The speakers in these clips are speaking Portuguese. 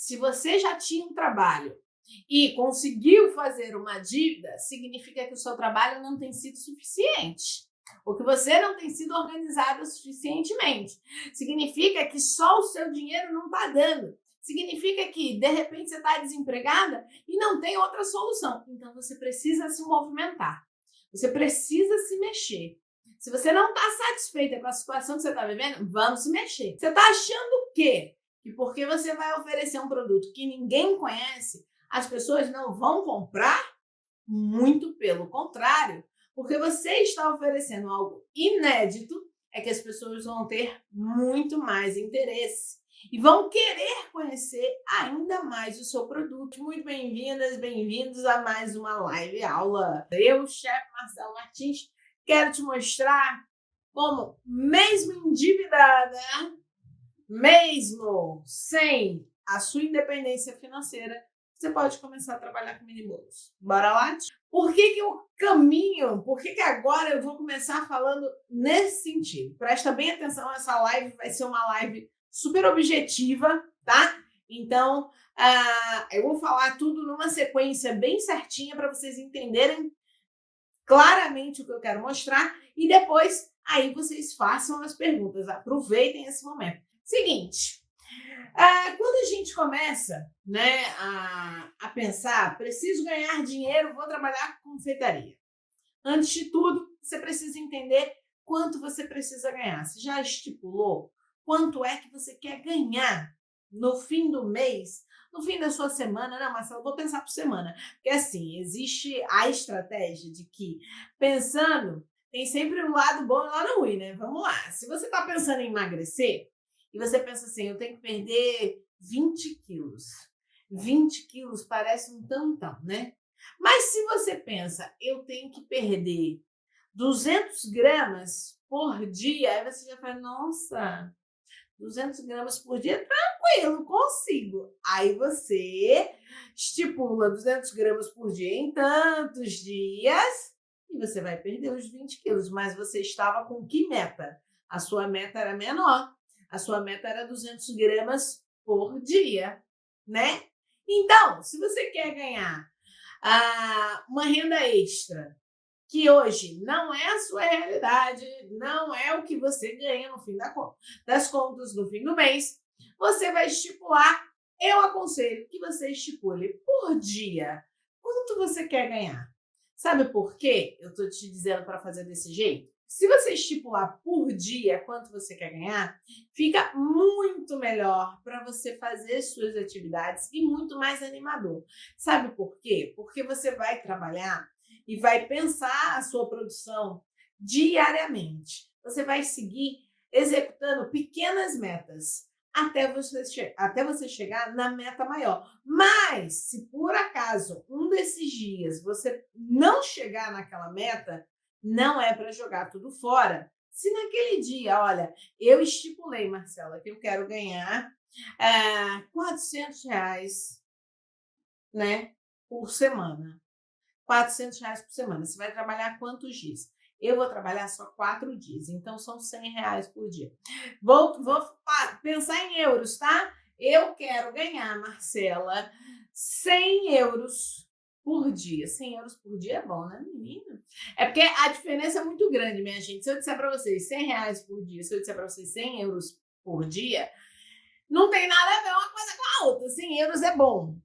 se você já tinha um trabalho e conseguiu fazer uma dívida, significa que o seu trabalho não tem sido suficiente. Ou que você não tem sido organizado suficientemente. Significa que só o seu dinheiro não está dando. Significa que, de repente, você está desempregada e não tem outra solução. Então, você precisa se movimentar. Você precisa se mexer. Se você não está satisfeita com a situação que você está vivendo, vamos se mexer. Você está achando o quê? Que porque você vai oferecer um produto que ninguém conhece, as pessoas não vão comprar? Muito pelo contrário. Porque você está oferecendo algo inédito, é que as pessoas vão ter muito mais interesse e vão querer conhecer ainda mais o seu produto. Muito bem-vindas, bem-vindos a mais uma live aula. Eu, chefe Marcelo Martins, quero te mostrar como, mesmo endividada, mesmo sem a sua independência financeira, você pode começar a trabalhar com mini bolos. Bora lá? Por que eu caminho? Por que agora eu vou começar falando nesse sentido? Presta bem atenção, essa live vai ser uma live super objetiva, tá? Então, eu vou falar tudo numa sequência bem certinha para vocês entenderem claramente o que eu quero mostrar e depois aí vocês façam as perguntas. Aproveitem esse momento. Seguinte, quando a gente começa, né, a pensar, preciso ganhar dinheiro, vou trabalhar com confeitaria. Antes de tudo, você precisa entender quanto você precisa ganhar. Você já estipulou quanto é que você quer ganhar no fim do mês, no fim da sua semana? Não, Marcelo, vou pensar por semana. Porque assim, existe a estratégia de que pensando, tem sempre um lado bom e um lado ruim, né? Vamos lá. Se você está pensando em emagrecer, e você pensa assim, eu tenho que perder 20 quilos. 20 quilos parece um tantão, né? Mas se você pensa, eu tenho que perder 200 gramas por dia, aí você já fala, nossa, 200 gramas por dia, tranquilo, consigo. Aí você estipula 200 gramas por dia em tantos dias e você vai perder os 20 quilos. Mas você estava com que meta? A sua meta era menor. A sua meta era 200 gramas por dia, né? Então, se você quer ganhar uma renda extra, que hoje não é a sua realidade, não é o que você ganha no fim das contas, no fim do mês, você vai estipular, eu aconselho que você estipule por dia quanto você quer ganhar. Sabe por quê eu estou te dizendo para fazer desse jeito? Se você estipular por dia quanto você quer ganhar, fica muito melhor para você fazer suas atividades e muito mais animador. Sabe por quê? Porque você vai trabalhar e vai pensar a sua produção diariamente. Você vai seguir executando pequenas metas até você chegar na meta maior. Mas, se por acaso um desses dias você não chegar naquela meta, não é para jogar tudo fora. Se naquele dia, olha, eu estipulei, Marcela, que eu quero ganhar R$ 400, né, por semana. R$ 400 por semana. Você vai trabalhar quantos dias? Eu vou trabalhar só 4 dias, então são R$ 100 por dia. Vou pensar em euros, tá? Eu quero ganhar, Marcela, 100 euros por dia. 100 euros por dia é bom, né, menina? É porque a diferença é muito grande, minha gente. Se eu disser para vocês R$ 100 por dia, se eu disser para vocês 100 euros por dia, não tem nada a ver uma coisa com a outra. 100 euros é bom.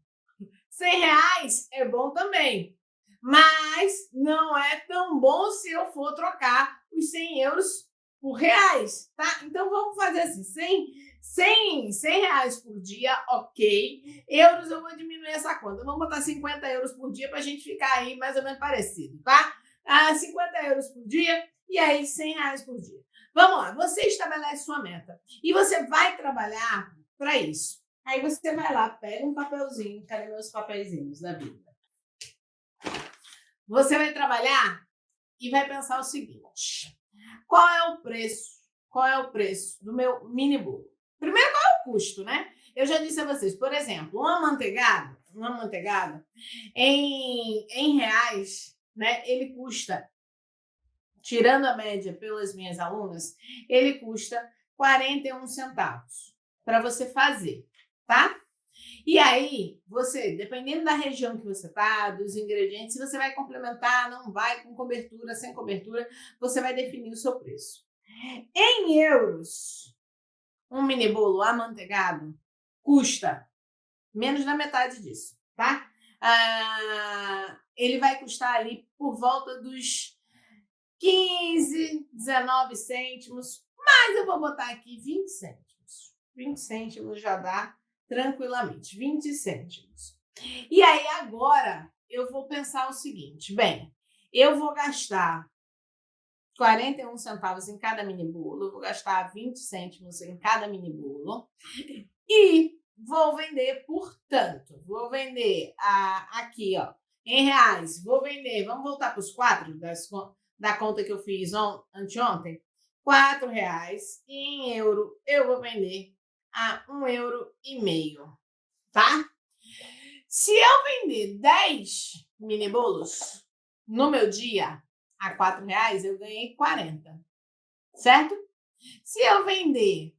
R$ 100 é bom também. Mas não é tão bom se eu for trocar os 100 euros por reais, tá? Então vamos fazer assim, 100 reais por dia, ok. Euros eu vou diminuir essa conta. Vamos botar 50 euros por dia para a gente ficar aí mais ou menos parecido, tá? 50 euros por dia e aí R$ 100 por dia. Vamos lá, você estabelece sua meta e você vai trabalhar para isso. Aí você vai lá, pega um papelzinho, cadê meus papeizinhos da vida? Você vai trabalhar e vai pensar o seguinte: qual é o preço? Qual é o preço do meu mini bolo? Primeiro, qual é o custo, né? Eu já disse a vocês, por exemplo, uma manteigada em reais, né? Ele custa, tirando a média pelas minhas alunas, ele custa 41 centavos para você fazer, tá? E aí, você, dependendo da região que você tá, dos ingredientes, se você vai complementar, não vai, com cobertura, sem cobertura, você vai definir o seu preço. Em euros, um mini bolo amanteigado custa menos da metade disso, tá? Ele vai custar ali por volta dos 15, 19 cêntimos, mas eu vou botar aqui 20 cêntimos. 20 cêntimos já dá tranquilamente, 20 cêntimos. E aí agora eu vou pensar o seguinte, bem, eu vou gastar 41 centavos em cada mini bolo, eu vou gastar 20 cêntimos em cada mini bolo e vou vender por tanto. Vou vender aqui, ó, em reais. Vou vender, vamos voltar para os 4 da conta que eu fiz anteontem. R$ 4 e em euro eu vou vender a €1,5, tá? Se eu vender 10 mini bolos no meu dia a R$ 4, eu ganhei 40, certo? Se eu vender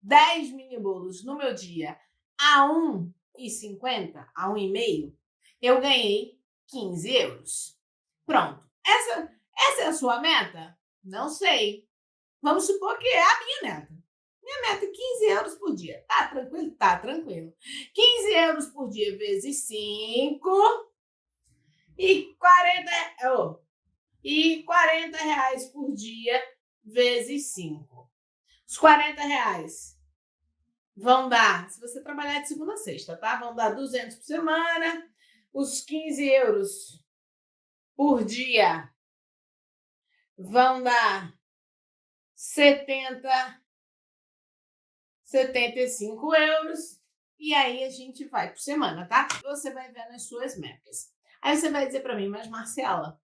10 mini bolos no meu dia a R$ 1,50, a 1,5, eu ganhei 15 euros. Pronto. Essa é a sua meta? Não sei. Vamos supor que é a minha meta. Minha meta é 15 euros por dia. Tá tranquilo? Tá tranquilo. 15 euros por dia vezes 5 e 40 reais por dia vezes 5. Os R$ 40 vão dar, se você trabalhar de segunda a sexta, tá? Vão dar 200 por semana. Os 15 euros por dia vão dar 75 euros. E aí a gente vai por semana, tá? Você vai vendo as suas metas. Aí você vai dizer para mim, mas Marcela,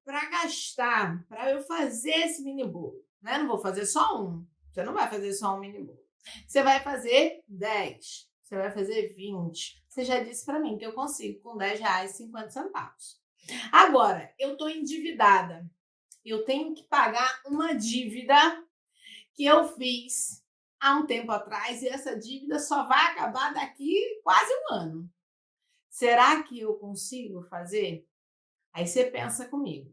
para eu fazer esse mini bolo, né? Não vou fazer só um. Você não vai fazer só um mini bolo. Você vai fazer 10. Você vai fazer 20. Você já disse para mim que eu consigo com R$ 10,50. Agora, eu estou endividada. Eu tenho que pagar uma dívida que eu fiz há um tempo atrás e essa dívida só vai acabar daqui quase um ano. Será que eu consigo fazer? Aí você pensa comigo.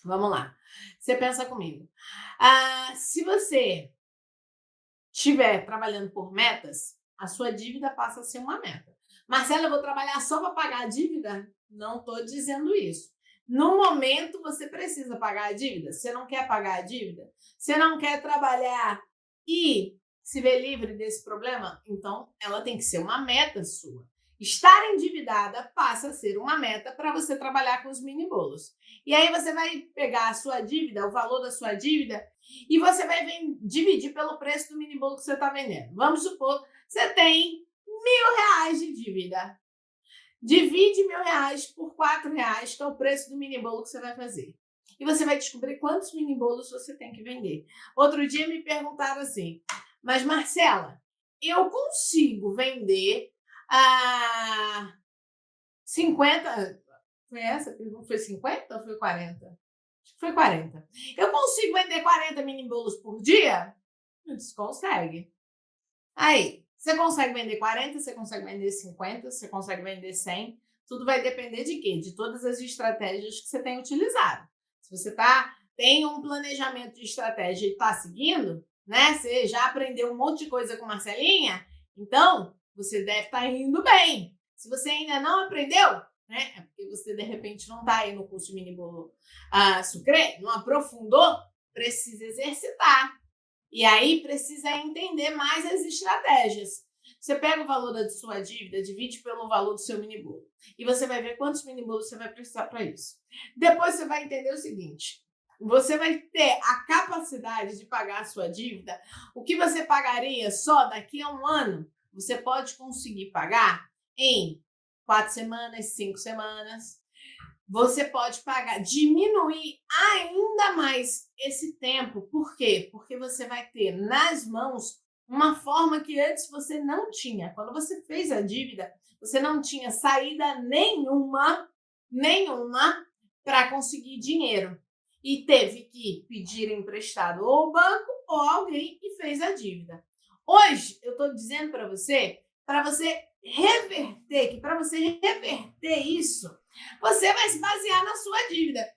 Vamos lá. Você pensa comigo. Se você estiver trabalhando por metas, a sua dívida passa a ser uma meta. Marcela, eu vou trabalhar só para pagar a dívida? Não estou dizendo isso. No momento, você precisa pagar a dívida. Você não quer pagar a dívida? Você não quer trabalhar e se ver livre desse problema? Então, ela tem que ser uma meta sua. Estar endividada passa a ser uma meta para você trabalhar com os mini bolos. E aí você vai pegar a sua dívida, o valor da sua dívida, e você vai dividir pelo preço do mini bolo que você está vendendo. Vamos supor que você tem R$ 1.000 de dívida. Divide R$ 1.000 por R$ 4, que é o preço do mini bolo que você vai fazer. E você vai descobrir quantos mini bolos você tem que vender. Outro dia me perguntaram assim, mas Marcela, eu consigo vender 50... Foi essa pergunta? Foi 50 ou foi 40? Acho que foi 40. Eu consigo vender 40 mini bolos por dia? Eu disse, consegue. Aí, você consegue vender 40, você consegue vender 50, você consegue vender 100. Tudo vai depender de quê? De todas as estratégias que você tem utilizado. Se você tem um planejamento de estratégia e está seguindo, né? Você já aprendeu um monte de coisa com Marcelinha, então você deve estar indo bem. Se você ainda não aprendeu, né? É porque você de repente não está aí no curso de mini bolo sucrê, não aprofundou, precisa exercitar. E aí precisa entender mais as estratégias. Você pega o valor da sua dívida, divide pelo valor do seu mini bolo. E você vai ver quantos mini bolos você vai precisar para isso. Depois você vai entender o seguinte: você vai ter a capacidade de pagar a sua dívida. O que você pagaria só daqui a um ano, você pode conseguir pagar em 4 semanas, 5 semanas. Você pode diminuir ainda mais esse tempo. Por quê? Porque você vai ter nas mãos uma forma que antes você não tinha. Quando você fez a dívida, você não tinha saída nenhuma para conseguir dinheiro. E teve que pedir emprestado ou ao banco ou alguém que fez a dívida. Hoje, eu estou dizendo para você para você reverter, que para você reverter isso, você vai se basear na sua dívida.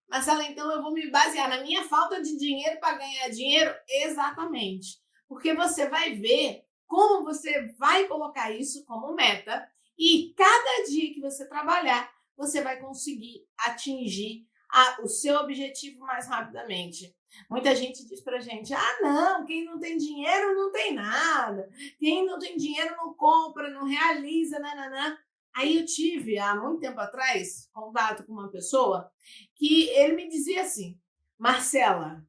Marcela, então eu vou me basear na minha falta de dinheiro para ganhar dinheiro? Exatamente. Porque você vai ver como você vai colocar isso como meta e cada dia que você trabalhar, você vai conseguir atingir o seu objetivo mais rapidamente. Muita gente diz pra gente, não, quem não tem dinheiro não tem nada. Quem não tem dinheiro não compra, não realiza, nananã. Aí eu tive, há muito tempo atrás, contato com uma pessoa que ele me dizia assim, Marcela,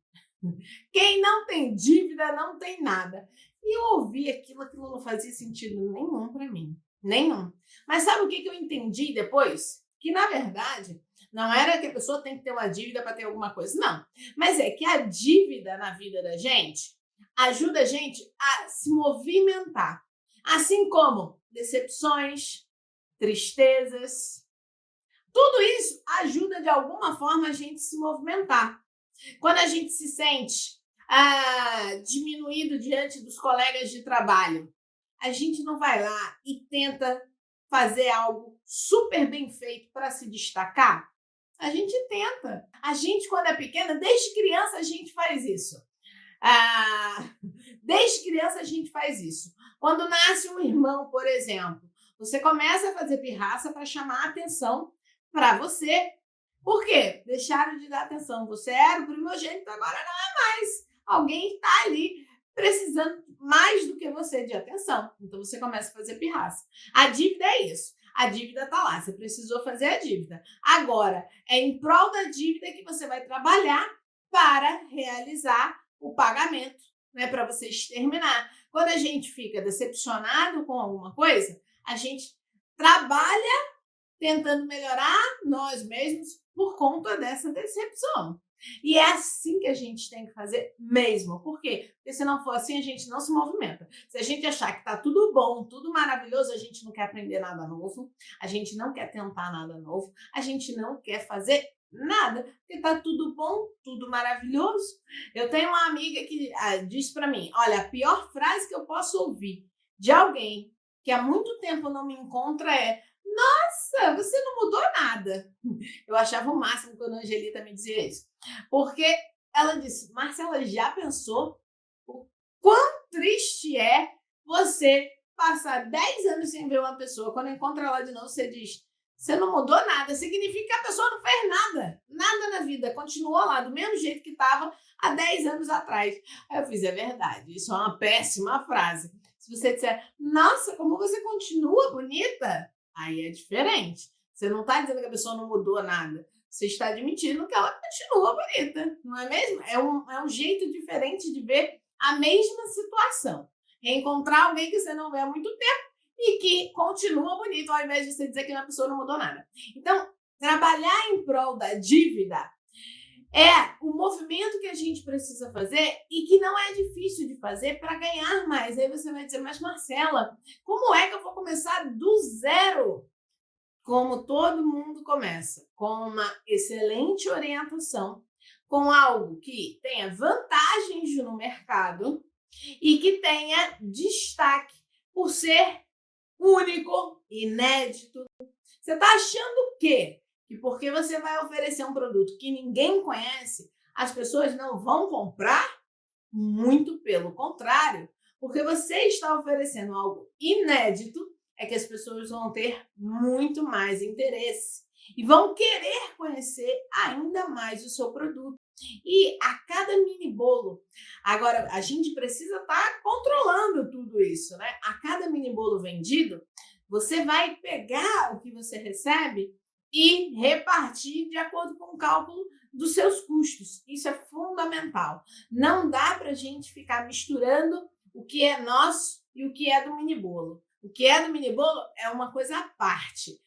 quem não tem dívida não tem nada. E eu ouvi aquilo não fazia sentido nenhum para mim, nenhum. Mas sabe o que eu entendi depois? Que, na verdade, não era que a pessoa tem que ter uma dívida para ter alguma coisa, não. Mas é que a dívida na vida da gente ajuda a gente a se movimentar. Assim como decepções, tristezas, tudo isso ajuda de alguma forma a gente se movimentar. Quando a gente se sente diminuído diante dos colegas de trabalho, a gente não vai lá e tenta fazer algo super bem feito para se destacar? A gente tenta. A gente, quando é pequena, desde criança a gente faz isso. Desde criança a gente faz isso. Quando nasce um irmão, por exemplo, você começa a fazer pirraça para chamar a atenção para você. Por quê? Deixaram de dar atenção. Você era o primogênito, agora não é mais. Alguém está ali precisando mais do que você de atenção. Então você começa a fazer pirraça. A dívida é isso. A dívida está lá. Você precisou fazer a dívida. Agora, é em prol da dívida que você vai trabalhar para realizar o pagamento, né? Para você exterminar. Quando a gente fica decepcionado com alguma coisa, a gente trabalha tentando melhorar nós mesmos por conta dessa decepção. E é assim que a gente tem que fazer mesmo. Por quê? Porque se não for assim, a gente não se movimenta. Se a gente achar que está tudo bom, tudo maravilhoso, a gente não quer aprender nada novo, a gente não quer tentar nada novo, a gente não quer fazer nada, porque está tudo bom, tudo maravilhoso. Eu tenho uma amiga que diz para mim, olha, a pior frase que eu posso ouvir de alguém que há muito tempo não me encontra é: nossa, você não mudou nada. Eu achava o máximo quando a Angelita me dizia isso. Porque ela disse, Marcela, já pensou o quão triste é você passar 10 anos sem ver uma pessoa, quando encontra ela de novo, você diz, você não mudou nada, significa que a pessoa não fez nada, nada na vida, continuou lá do mesmo jeito que estava há 10 anos atrás. Aí eu fiz, é verdade, isso é uma péssima frase. Se você disser, nossa, como você continua bonita, aí é diferente. Você não está dizendo que a pessoa não mudou nada. Você está admitindo que ela continua bonita, não é mesmo? É um jeito diferente de ver a mesma situação. Encontrar alguém que você não vê há muito tempo e que continua bonito, ao invés de você dizer que a pessoa não mudou nada. Então, trabalhar em prol da dívida é o movimento que a gente precisa fazer e que não é difícil de fazer para ganhar mais. Aí você vai dizer, mas Marcela, como é que eu vou começar do zero? Como todo mundo começa, com uma excelente orientação, com algo que tenha vantagens no mercado e que tenha destaque por ser único, inédito. Você está achando o quê? Que porque você vai oferecer um produto que ninguém conhece, as pessoas não vão comprar? Muito pelo contrário, porque você está oferecendo algo inédito, é que as pessoas vão ter muito mais interesse e vão querer conhecer ainda mais o seu produto. E a cada mini bolo, agora a gente precisa estar controlando tudo isso, né? A cada mini bolo vendido, você vai pegar o que você recebe e repartir de acordo com o cálculo dos seus custos. Isso é fundamental. Não dá para a gente ficar misturando o que é nosso e o que é do mini bolo. O que é do mini bolo é uma coisa à parte.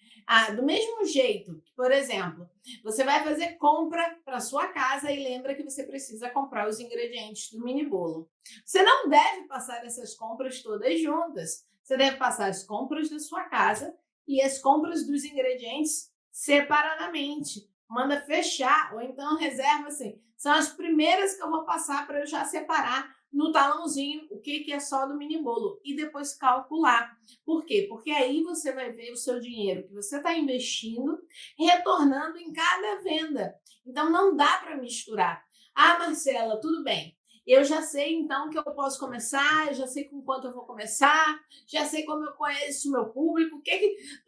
Do mesmo jeito que, por exemplo, você vai fazer compra para sua casa e lembra que você precisa comprar os ingredientes do mini bolo. Você não deve passar essas compras todas juntas. Você deve passar as compras da sua casa e as compras dos ingredientes separadamente. Manda fechar ou então reserva assim. São as primeiras que eu vou passar para eu já separar no talãozinho o que é só do mini bolo e depois calcular. Por quê? Porque aí você vai ver o seu dinheiro que você está investindo retornando em cada venda. Então não dá para misturar. Ah, Marcela, tudo bem. Eu já sei então que eu posso começar, eu já sei com quanto eu vou começar, já sei como eu conheço o meu público,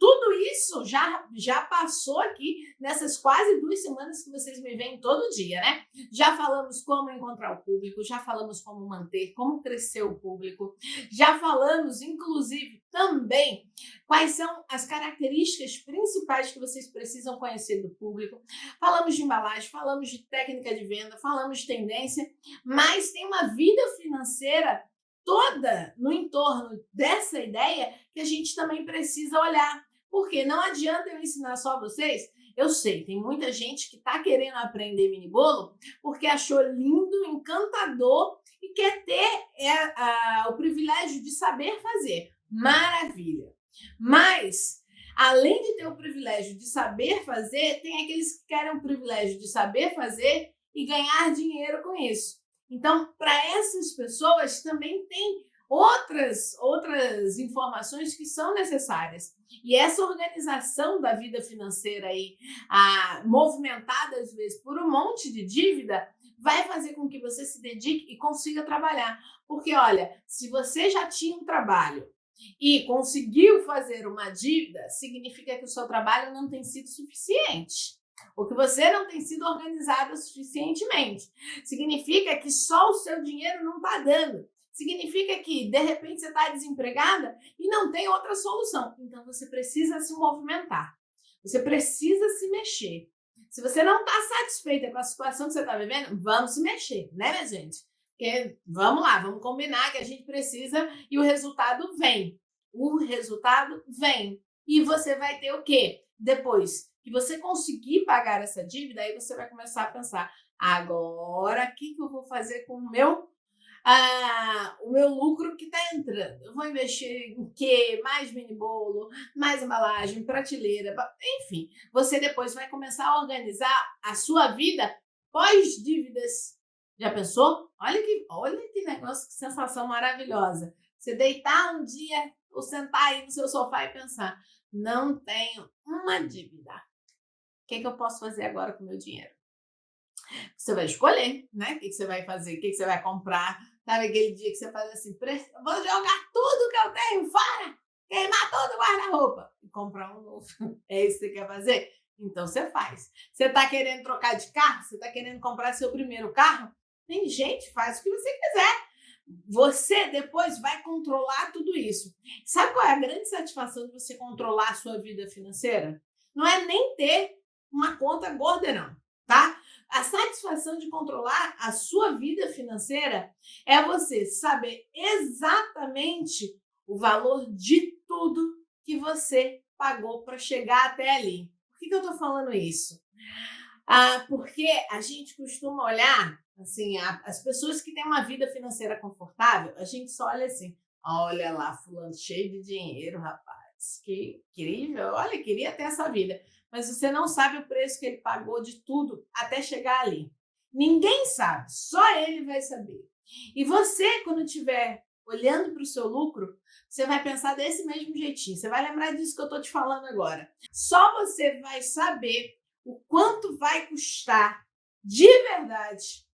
tudo isso já passou aqui nessas quase 2 semanas que vocês me veem todo dia, né? Já falamos como encontrar o público, já falamos como manter, como crescer o público, já falamos, inclusive, também quais são as características principais que vocês precisam conhecer do público. Falamos de embalagem, falamos de técnica de venda, falamos de tendência, mas tem uma vida financeira toda no entorno dessa ideia que a gente também precisa olhar. Porque não adianta eu ensinar só vocês. Eu sei, tem muita gente que está querendo aprender mini bolo porque achou lindo, encantador e quer ter o privilégio de saber fazer. Maravilha! Mas, além de ter o privilégio de saber fazer, tem aqueles que querem o privilégio de saber fazer e ganhar dinheiro com isso. Então, para essas pessoas também tem outras informações que são necessárias. E essa organização da vida financeira aí, movimentada às vezes por um monte de dívida, vai fazer com que você se dedique e consiga trabalhar. Porque, olha, se você já tinha um trabalho e conseguiu fazer uma dívida, significa que o seu trabalho não tem sido suficiente. Ou que você não tem sido organizada suficientemente. Significa que só o seu dinheiro não está dando. Significa que, de repente, você está desempregada e não tem outra solução. Então, você precisa se movimentar. Você precisa se mexer. Se você não está satisfeita com a situação que você está vivendo, vamos se mexer, né, minha gente? Porque, vamos lá, vamos combinar que a gente precisa e o resultado vem. O resultado vem. E você vai ter o quê? Depois que você conseguir pagar essa dívida, aí você vai começar a pensar, agora o que eu vou fazer com o meu lucro que está entrando? Eu vou investir em quê? Mais mini bolo, mais embalagem, prateleira, enfim. Você depois vai começar a organizar a sua vida pós-dívidas. Já pensou? Olha que negócio, que sensação maravilhosa. Você deitar um dia ou sentar aí no seu sofá e pensar, não tenho uma dívida. O que eu posso fazer agora com o meu dinheiro? Você vai escolher, né? O que você vai fazer, o que você vai comprar. Sabe aquele dia que você faz assim, vou jogar tudo que eu tenho fora, queimar todo o guarda-roupa e comprar um novo. É isso que você quer fazer? Então você faz. Você está querendo trocar de carro? Você está querendo comprar seu primeiro carro? Tem gente, faz o que você quiser. Você depois vai controlar tudo isso. Sabe qual é a grande satisfação de você controlar a sua vida financeira? Não é nem ter uma conta gorda, não, tá? A satisfação de controlar a sua vida financeira é você saber exatamente o valor de tudo que você pagou para chegar até ali. Por que eu estou falando isso? Porque a gente costuma olhar, assim, as pessoas que têm uma vida financeira confortável, a gente só olha assim, olha lá, fulano cheio de dinheiro, rapaz, que incrível, olha, queria ter essa vida. Mas você não sabe o preço que ele pagou de tudo até chegar ali. Ninguém sabe, só ele vai saber. E você, quando estiver olhando para o seu lucro, você vai pensar desse mesmo jeitinho. Você vai lembrar disso que eu estou te falando agora. Só você vai saber o quanto vai custar de verdade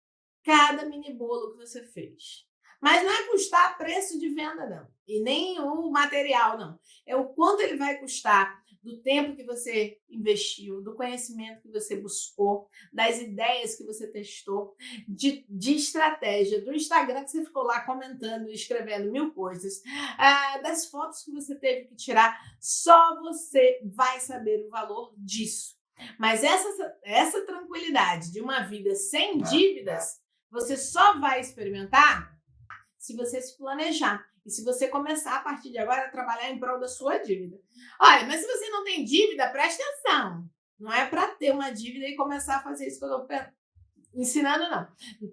cada mini bolo que você fez. Mas não é custar preço de venda, não. E nem o material, não. É o quanto ele vai custar do tempo que você investiu, do conhecimento que você buscou, das ideias que você testou, de estratégia, do Instagram que você ficou lá comentando, escrevendo 1000 coisas, das fotos que você teve que tirar. Só você vai saber o valor disso. Mas essa tranquilidade de uma vida sem dívidas, você só vai experimentar se você se planejar. E se você começar a partir de agora a trabalhar em prol da sua dívida. Olha, mas se você não tem dívida, preste atenção. Não é para ter uma dívida e começar a fazer isso que eu estou ensinando, não.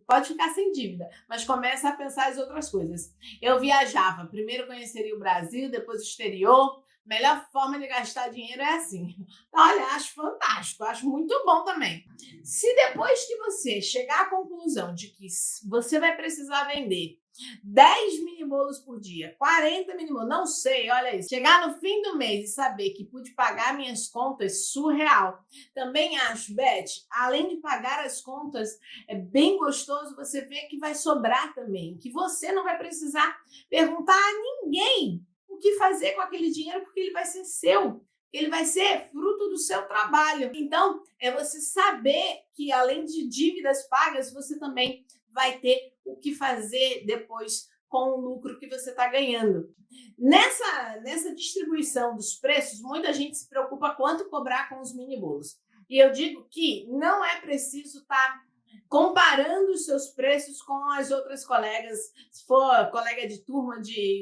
Pode ficar sem dívida, mas começa a pensar as outras coisas. Eu viajava, primeiro conheceria o Brasil, depois o exterior. Melhor forma de gastar dinheiro é assim. Olha, acho fantástico, acho muito bom também. Se depois que você chegar à conclusão de que você vai precisar vender 10 mini bolos por dia, 40 mini bolos, não sei, olha isso. Chegar no fim do mês e saber que pude pagar minhas contas, surreal. Também acho, Beth, além de pagar as contas, é bem gostoso você ver que vai sobrar também, que você não vai precisar perguntar a ninguém o que fazer com aquele dinheiro, porque ele vai ser seu. Ele vai ser fruto do seu trabalho. Então, é você saber que, além de dívidas pagas, você também vai ter o que fazer depois com o lucro que você está ganhando. Nessa distribuição dos preços, muita gente se preocupa quanto cobrar com os mini bolos. E eu digo que não é preciso estar comparando os seus preços com as outras colegas, se for colega de turma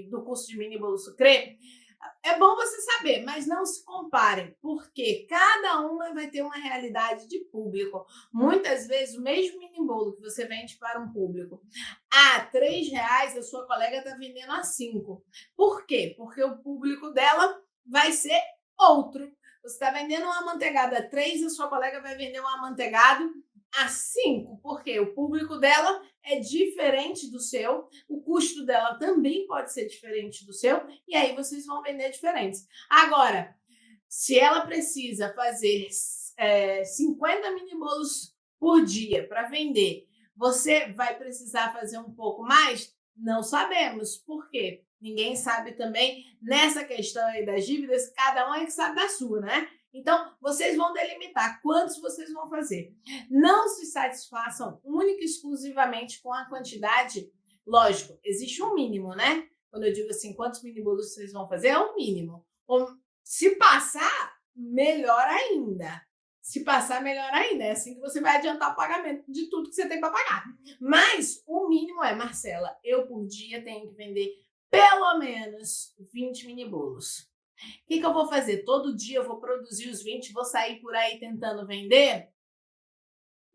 do curso de mini bolo sucrê, é bom você saber, mas não se comparem, porque cada uma vai ter uma realidade de público. Muitas vezes, o mesmo mini bolo que você vende para um público a R$ 3, a sua colega está vendendo a 5. Por quê? Porque o público dela vai ser outro. Você está vendendo uma amanteigada a 3, a sua colega vai vender um amanteigado a 5, porque o público dela é diferente do seu, o custo dela também pode ser diferente do seu, e aí vocês vão vender diferentes. Agora, se ela precisa fazer 50 mini bolos por dia para vender, você vai precisar fazer um pouco mais? Não sabemos. Por quê? Ninguém sabe também nessa questão aí das dívidas, cada um é que sabe da sua, né? Então, vocês vão delimitar quantos vocês vão fazer. Não se satisfaçam única e exclusivamente com a quantidade. Lógico, existe um mínimo, né? Quando eu digo assim, quantos mini bolos vocês vão fazer, é o mínimo. Se passar, melhor ainda. Se passar, melhor ainda. É assim que você vai adiantar o pagamento de tudo que você tem para pagar. Mas o mínimo é, Marcela, eu por dia tenho que vender pelo menos 20 mini bolos. O que eu vou fazer? Todo dia eu vou produzir os 20 e vou sair por aí tentando vender?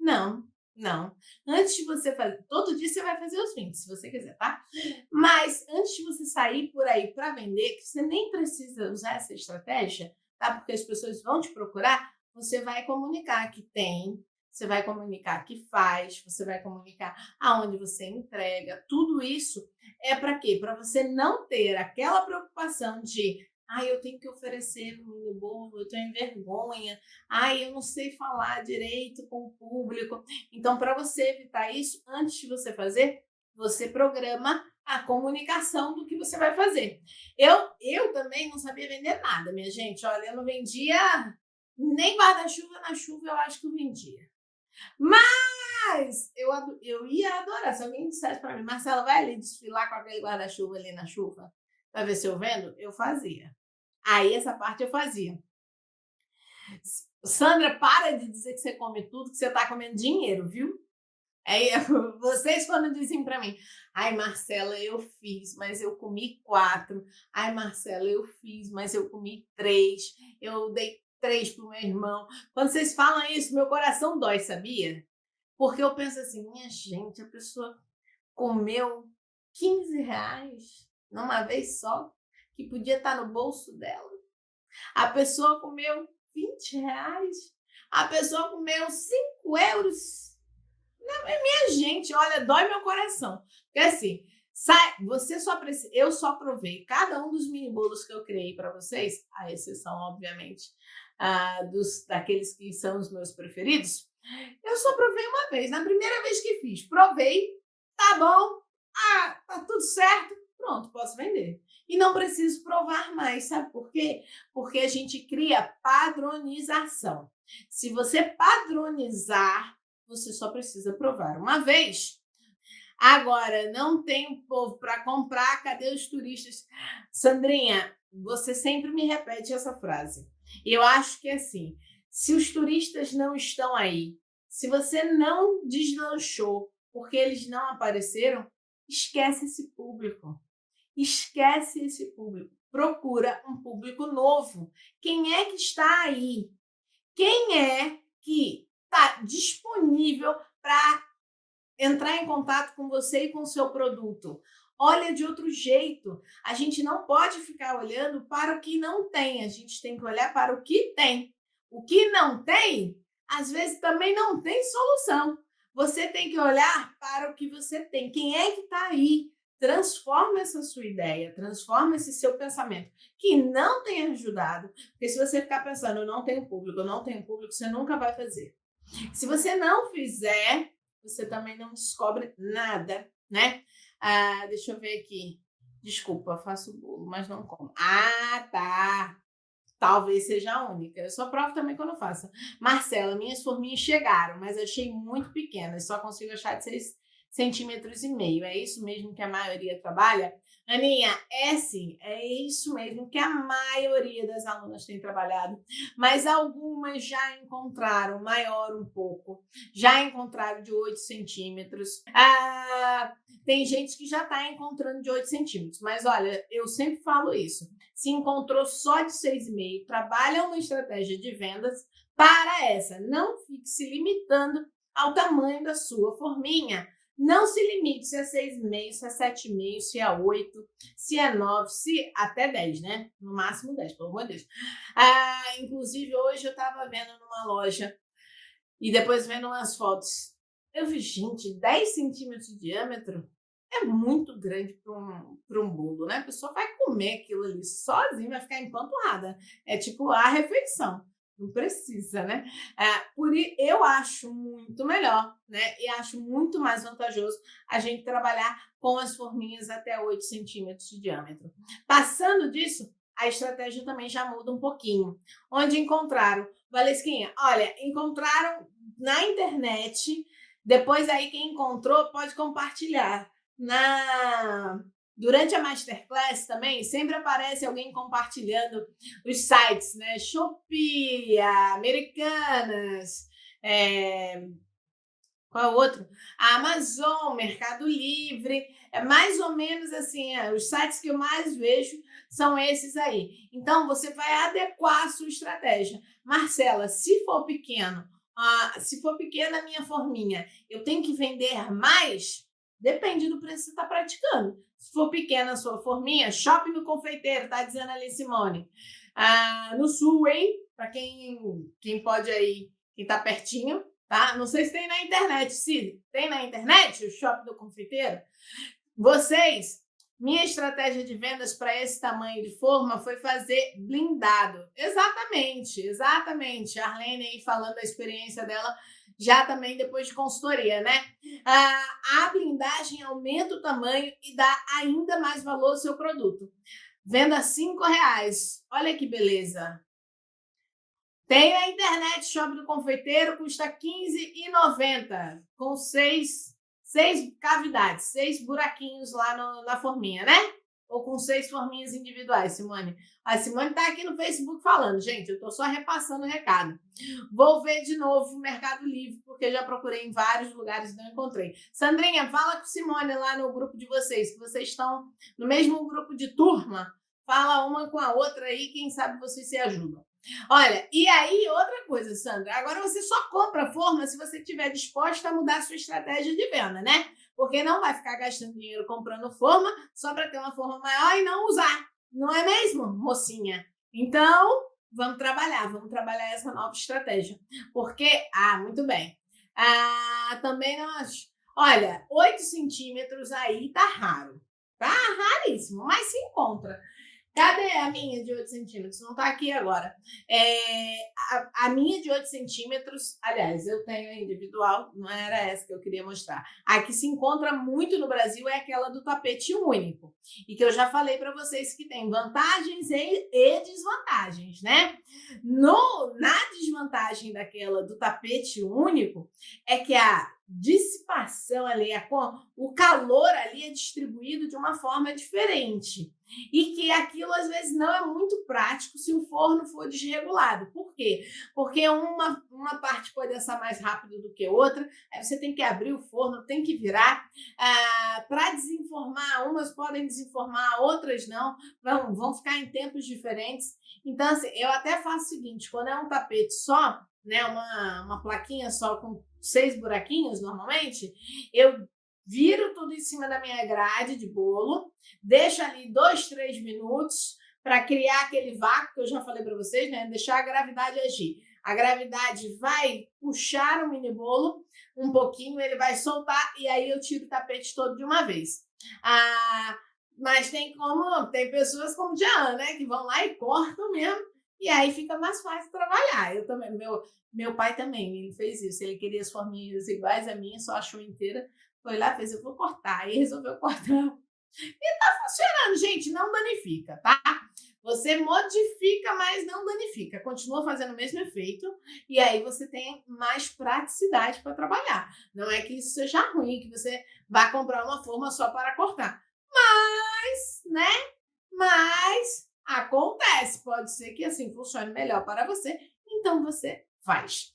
Não, não. Antes de você fazer, todo dia você vai fazer os 20, se você quiser, tá? Mas antes de você sair por aí para vender, que você nem precisa usar essa estratégia, tá? Porque as pessoas vão te procurar, você vai comunicar que tem, você vai comunicar que faz, você vai comunicar aonde você entrega. Tudo isso é para quê? Para você não ter aquela preocupação de eu tenho que oferecer um mini bolo, eu tenho vergonha, eu não sei falar direito com o público. Então, para você evitar isso, antes de você fazer, você programa a comunicação do que você vai fazer. Eu também não sabia vender nada, minha gente. Olha, eu não vendia nem guarda-chuva na chuva, eu acho que eu vendia. Mas eu ia adorar. Se alguém dissesse para mim, Marcela, vai ali desfilar com aquele guarda-chuva ali na chuva, para ver se eu vendo, eu fazia. Aí essa parte eu fazia. Sandra, para de dizer que você come tudo, que você está comendo dinheiro, viu? Aí vocês quando dizem para mim, ai Marcela, eu fiz, mas eu comi 4. Ai Marcela, eu fiz, mas eu comi 3. Eu dei 3 pro meu irmão. Quando vocês falam isso, meu coração dói, sabia? Porque eu penso assim, minha gente, a pessoa comeu R$ 15 numa vez só, que podia estar no bolso dela. A pessoa comeu R$ 20. A pessoa comeu 5 euros. Não, minha gente, olha, dói meu coração. Porque assim, você só precisa. Eu só provei cada um dos mini bolos que eu criei para vocês, à exceção, obviamente, daqueles que são os meus preferidos. Eu só provei uma vez. Na primeira vez que fiz, provei, tá bom, tá tudo certo, pronto, posso vender. E não preciso provar mais, sabe por quê? Porque a gente cria padronização. Se você padronizar, você só precisa provar uma vez. Agora, não tem povo para comprar, cadê os turistas? Sandrinha, você sempre me repete essa frase. Eu acho que é assim, se os turistas não estão aí, se você não deslanchou porque eles não apareceram, esquece esse público. Esquece esse público. Procura um público novo. Quem é que está aí? Quem é que está disponível para entrar em contato com você e com o seu produto? Olha de outro jeito. A gente não pode ficar olhando para o que não tem. A gente tem que olhar para o que tem. O que não tem, às vezes também não tem solução. Você tem que olhar para o que você tem. Quem é que está aí transforma essa sua ideia, transforma esse seu pensamento que não tem ajudado, porque se você ficar pensando, eu não tenho público, você nunca vai fazer. Se você não fizer, você também não descobre nada, né? Deixa eu ver aqui. Desculpa, eu faço bolo, mas não como. Tá. Talvez seja a única. Eu só provo também quando eu faço. Marcela, minhas forminhas chegaram, mas achei muito pequenas. Só consigo achar de 6,5 cm. É isso mesmo que a maioria trabalha? Aninha, é sim, é isso mesmo que a maioria das alunas tem trabalhado. Mas algumas já encontraram maior um pouco. Já encontraram de 8 centímetros. Tem gente que já está encontrando de 8 centímetros. Mas olha, eu sempre falo isso. Se encontrou só de 6,5, trabalha uma estratégia de vendas para essa. Não fique se limitando ao tamanho da sua forminha. Não se limite se é 6,5, se é 7,5, se é 8, se é 9, se até 10, né? No máximo 10, pelo amor de Deus. Inclusive, hoje eu estava vendo numa loja e depois vendo umas fotos. Eu vi, gente, 10 centímetros de diâmetro é muito grande para um bolo, né? A pessoa vai comer aquilo ali sozinha, vai ficar empanturrada. É tipo a refeição. Não precisa, né? Eu acho muito melhor, né? E acho muito mais vantajoso a gente trabalhar com as forminhas até 8 centímetros de diâmetro. Passando disso, a estratégia também já muda um pouquinho. Onde encontraram? Valesquinha, olha, encontraram na internet. Depois aí quem encontrou pode compartilhar. Durante a Masterclass também, sempre aparece alguém compartilhando os sites, né? Shopee, Americanas, qual é o outro? A Amazon, Mercado Livre, é mais ou menos assim, os sites que eu mais vejo são esses aí. Então, você vai adequar a sua estratégia. Marcela, se for pequena a minha forminha, eu tenho que vender mais? Depende do preço que você está praticando. Se for pequena a sua forminha, shopping no confeiteiro, tá dizendo ali Simone. No sul, hein? Para quem pode aí, quem tá pertinho, tá? Não sei se tem na internet, Cid. Tem na internet o shopping do confeiteiro? Minha estratégia de vendas para esse tamanho de forma foi fazer blindado. Exatamente. A Arlene aí falando da experiência dela, já também depois de consultoria, né? A blindagem aumenta o tamanho e dá ainda mais valor ao seu produto. Venda R$5. Olha que beleza. Tem na internet, Shopping do Confeiteiro, custa R$15,90, com 6 cavidades, 6 buraquinhos lá na forminha, né? Ou com 6 forminhas individuais, Simone. A Simone tá aqui no Facebook falando, gente, eu tô só repassando o recado. Vou ver de novo o Mercado Livre, porque já procurei em vários lugares e não encontrei. Sandrinha, fala com Simone lá no grupo de vocês, que vocês estão no mesmo grupo de turma. Fala uma com a outra aí, quem sabe vocês se ajudam. Olha, e aí outra coisa, Sandra, agora você só compra forma se você estiver disposta a mudar a sua estratégia de venda, né? Porque não vai ficar gastando dinheiro comprando forma só para ter uma forma maior e não usar, não é mesmo, mocinha? Então, vamos trabalhar essa nova estratégia. Porque, muito bem, também nós, olha, 8 centímetros aí tá raro, tá raríssimo, mas se encontra. Cadê a minha de 8 centímetros? Não está aqui agora. A minha de 8 centímetros, aliás, eu tenho a individual, não era essa que eu queria mostrar. A que se encontra muito no Brasil é aquela do tapete único. E que eu já falei para vocês que tem vantagens e desvantagens, né? Na desvantagem daquela do tapete único, é que a dissipação ali, o calor ali é distribuído de uma forma diferente. E que aquilo, às vezes, não é muito prático se o forno for desregulado. Por quê? Porque uma parte pode assar mais rápido do que outra, aí você tem que abrir o forno, tem que virar. Para desenformar, umas podem desenformar, outras não, vão ficar em tempos diferentes. Então, assim, eu até faço o seguinte, quando é um tapete só, né, uma plaquinha só com 6 buraquinhos, normalmente, eu viro tudo em cima da minha grade de bolo, deixo ali 2, 3 minutos para criar aquele vácuo que eu já falei para vocês, né? Deixar a gravidade agir. A gravidade vai puxar o mini bolo um pouquinho, ele vai soltar e aí eu tiro o tapete todo de uma vez. Ah, mas tem pessoas como Diana, né, que vão lá e cortam mesmo, e aí fica mais fácil trabalhar. Eu também, meu pai também, ele fez isso. Ele queria as forminhas iguais a minha, só achou inteira. Foi lá, fez, eu vou cortar. E resolveu cortar. Tá funcionando, gente, não danifica, tá? Você modifica, mas não danifica. Continua fazendo o mesmo efeito e aí você tem mais praticidade para trabalhar. Não é que isso seja ruim, que você vá comprar uma forma só para cortar. Mas, né? Mas acontece, pode ser que assim funcione melhor para você, então você faz.